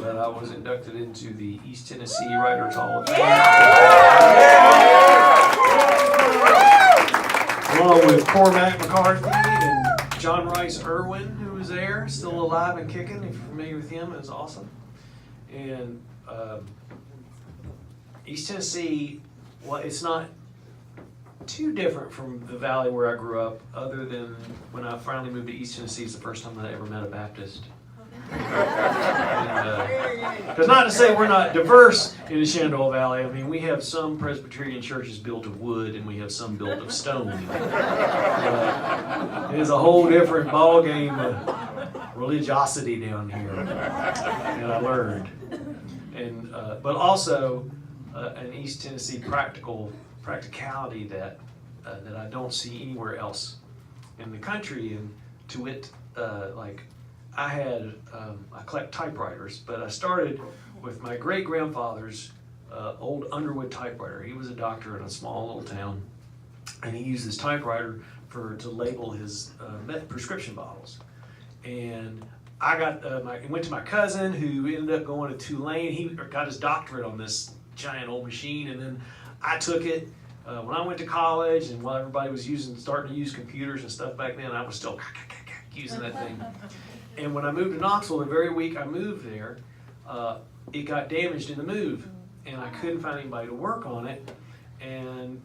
but I was inducted into the East Tennessee Writers Hall of Fame. Along with Cormac McCarthy and John Rice Irwin, who was there, still alive and kicking. If you're familiar with him, it was awesome. And East Tennessee, well, it's not too different from the valley where I grew up, other than when I finally moved to East Tennessee, it's the first time that I ever met a Baptist. Because not to say we're not diverse in the Shenandoah Valley. I mean, we have some Presbyterian churches built of wood and we have some built of stone. It is a whole different ball game of religiosity down here, and I learned. And but also an East Tennessee practicality that I don't see anywhere else in the country. And to wit, like I collect typewriters, but I started with my great-grandfather's old Underwood typewriter. He was a doctor in a small little town, and he used this typewriter to label his prescription bottles. And I went to my cousin, who ended up going to Tulane. He got his doctorate on this giant old machine, and then I took it when I went to college, and while everybody was starting to use computers and stuff back then, I was still using that thing. And when I moved to Knoxville, the very week I moved there, it got damaged in the move, and I couldn't find anybody to work on it. And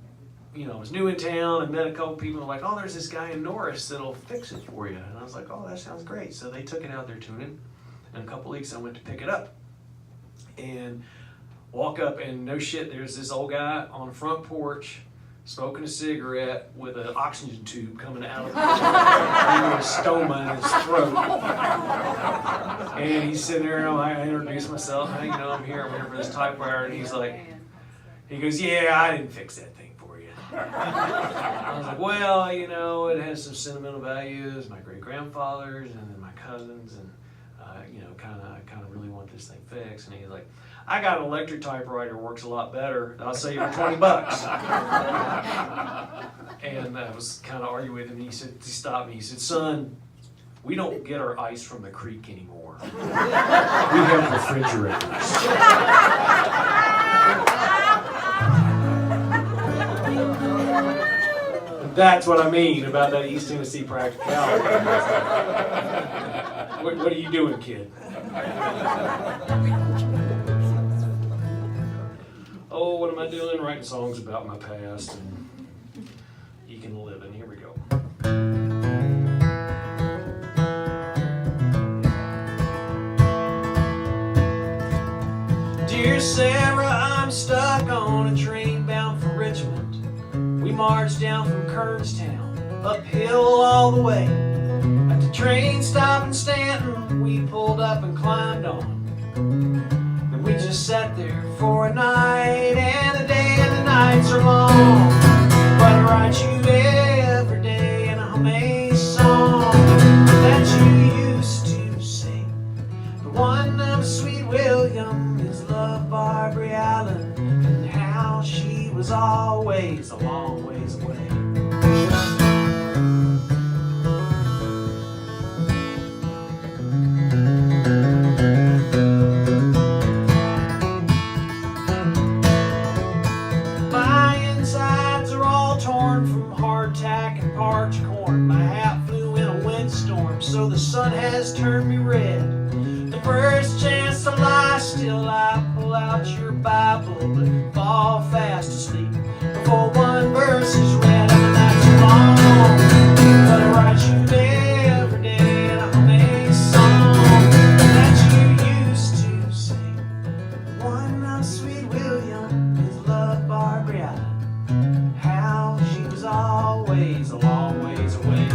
I was new in town, and met a couple people like, "Oh, there's this guy in Norris that'll fix it for you." And I was like, "Oh, that sounds great." So they took it out there tuning, and a couple weeks I went to pick it up, and walk up, and no shit, there's this old guy on the front porch smoking a cigarette with an oxygen tube coming out of a stoma in his throat. And he's sitting there, and I introduce myself. "Hey, I'm here for this typewriter." And he goes, "Yeah, I didn't fix that thing for you." I was like, "Well, it has some sentimental values, my great-grandfather's, and then my cousin's, and kind of really want this thing fixed." And he's like, "I got an electric typewriter, works a lot better. I'll sell you for $20. And I was kind of arguing with him, and he stopped me. He said, "Son, we don't get our ice from the creek anymore. We have refrigerators." That's what I mean about that East Tennessee practicality. What are you doing, kid? Oh, what am I doing? Writing songs about my past and eking a living. Here we go. Dear Sarah, I'm stuck on a train bound for Richmond. We marched down from Kernstown, uphill all the way. At the train stop in Stanton, we pulled up and climbed on. And we just sat there for a night, and the day and the nights are long. But I write you every day in a homemade song that you used to sing. The one of Sweet William is Love Barbary Allen, and how she was always a long ways away. My insides are all torn from hardtack and parched corn. My hat flew in a windstorm, so the sun has turned me red. The first chance to lie still, I pull out your Bible, but fall fast asleep before one verse is read. And the nights are long, but I write you every day in a homemade song that you used to sing. The one of Sweet William is Love Barbary Allen, how she was always a long ways away.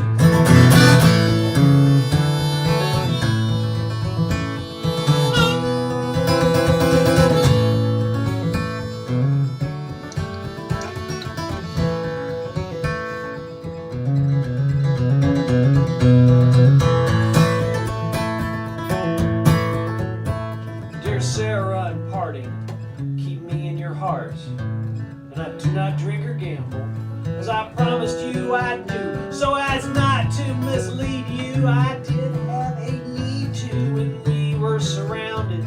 Dear Sarah, in parting, keep me in your heart, and I do not drink or gamble, as I promised you I'd do, so as not to mislead you. I did have a need to when we were surrounded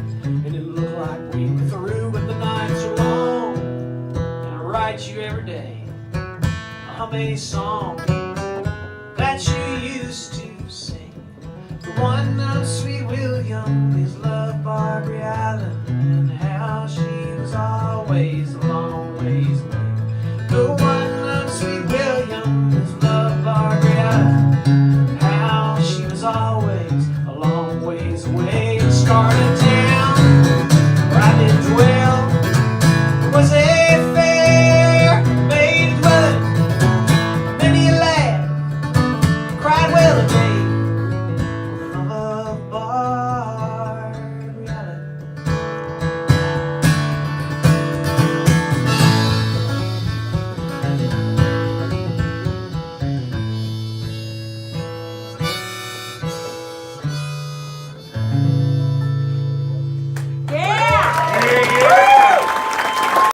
many songs that you used to sing. The one of Sweet William is loved Barbary.